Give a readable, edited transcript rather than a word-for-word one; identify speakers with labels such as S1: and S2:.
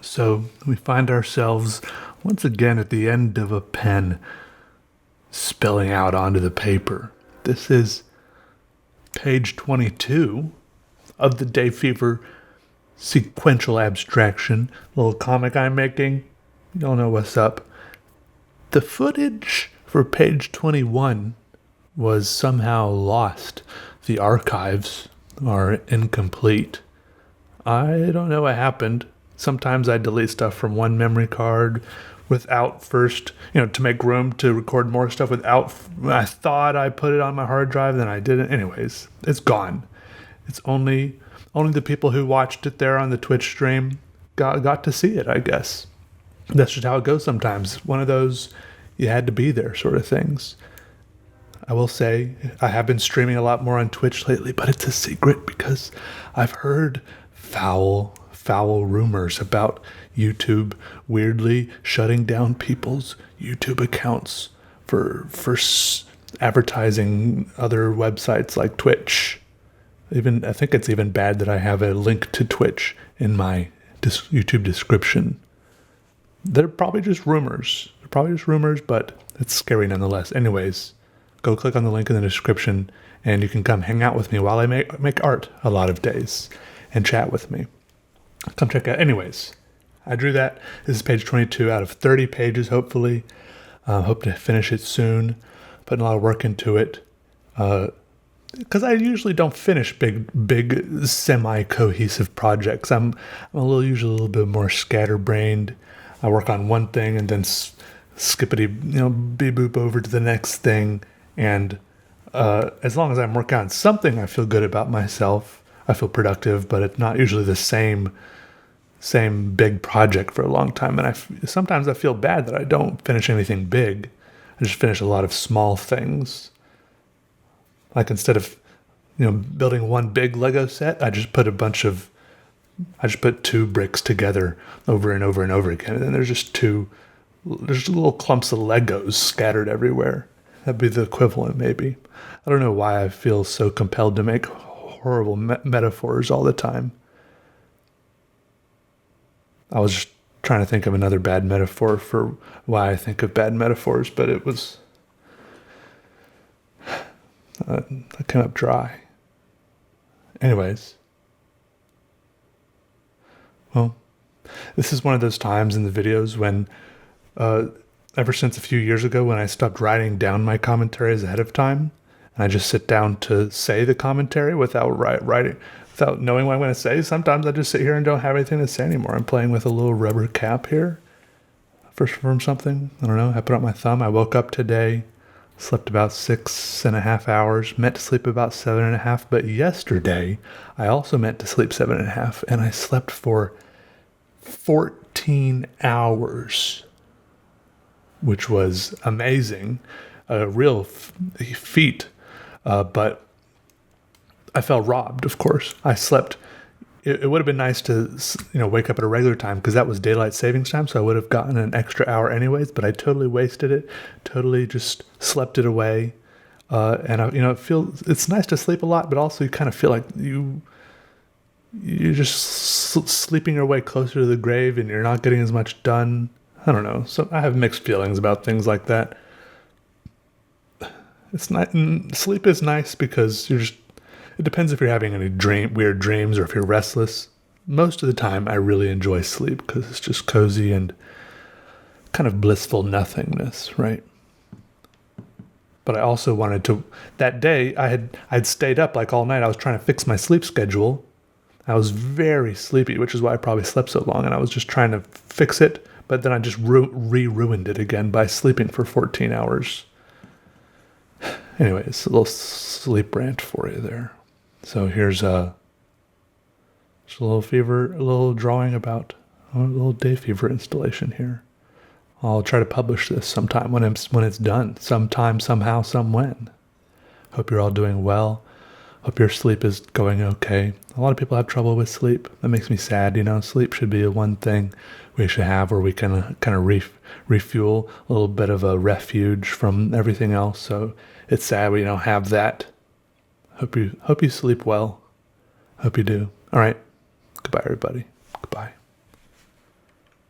S1: So we find ourselves once again at the end of a pen spilling out onto the paper. This is page 22 of the Day Fever sequential abstraction little comic I'm making. You don't know what's up. The footage for page 21 was somehow lost. The archives are incomplete. I don't know what happened. Sometimes I delete stuff from one memory card without first, to make room to record more stuff without, I thought I put it on my hard drive, then I didn't. Anyways, it's gone. It's only the people who watched it there on the Twitch stream got to see it, I guess. That's just how it goes sometimes. One of those you had to be there sort of things. I will say I have been streaming a lot more on Twitch lately, but it's a secret because I've heard foul rumors about YouTube weirdly shutting down people's YouTube accounts for advertising other websites like Twitch. I think it's even bad that I have a link to Twitch in my YouTube description. They're probably just rumors. But it's scary nonetheless. Anyways, go click on the link in the description and you can come hang out with me while I make art a lot of days and chat with me. Come check out. Anyways, I drew that. This is page 22 out of 30 pages, hopefully. Hope to finish it soon. Putting a lot of work into it. Because I usually don't finish big semi-cohesive projects. I'm usually a little bit more scatterbrained. I work on one thing and then skippity, beep-boop over to the next thing. And as long as I'm working on something, I feel good about myself. I feel productive, but it's not usually the same big project for a long time. And sometimes I feel bad that I don't finish anything big. I just finish a lot of small things. Like instead of, building one big Lego set, I just put two bricks together over and over and over again. And then there's just little clumps of Legos scattered everywhere. That'd be the equivalent, maybe. I don't know why I feel so compelled to make horrible metaphors all the time. I was just trying to think of another bad metaphor for why I think of bad metaphors, but it was... I came up dry. Anyways. Well, this is one of those times in the videos when, ever since a few years ago when I stopped writing down my commentaries ahead of time, and I just sit down to say the commentary without writing, without knowing what I'm going to say. Sometimes I just sit here and don't have anything to say anymore. I'm playing with a little rubber cap here from something. I don't know. I put out my thumb. I woke up today. Slept about 6.5 hours, meant to sleep about 7.5, but yesterday I also meant to sleep 7.5, and I slept for 14 hours, which was amazing, a real feat, but I felt robbed, of course. I slept. It would have been nice to, wake up at a regular time because that was daylight savings time, so I would have gotten an extra hour anyways, but I totally wasted it, totally just slept it away. And it's nice to sleep a lot, but also you kind of feel like you're just sleeping your way closer to the grave and you're not getting as much done. I don't know. So I have mixed feelings about things like that. It's not, sleep is nice because it depends if you're having any weird dreams or if you're restless. Most of the time, I really enjoy sleep because it's just cozy and kind of blissful nothingness, right? But I also wanted to... That day, I'd stayed up like all night. I was trying to fix my sleep schedule. I was very sleepy, which is why I probably slept so long. And I was just trying to fix it, but then I just ruined it again by sleeping for 14 hours. Anyways, a little sleep rant for you there. So here's just a little drawing about a little Day Fever installation here. I'll try to publish this sometime when it's done. Sometime, somehow, somewhen. Hope you're all doing well. Hope your sleep is going okay. A lot of people have trouble with sleep. That makes me sad. Sleep should be the one thing we should have where we can kind of refuel a little bit of a refuge from everything else. So it's sad we don't have that. Hope you sleep well. Hope you do. All right. Goodbye, everybody. Goodbye.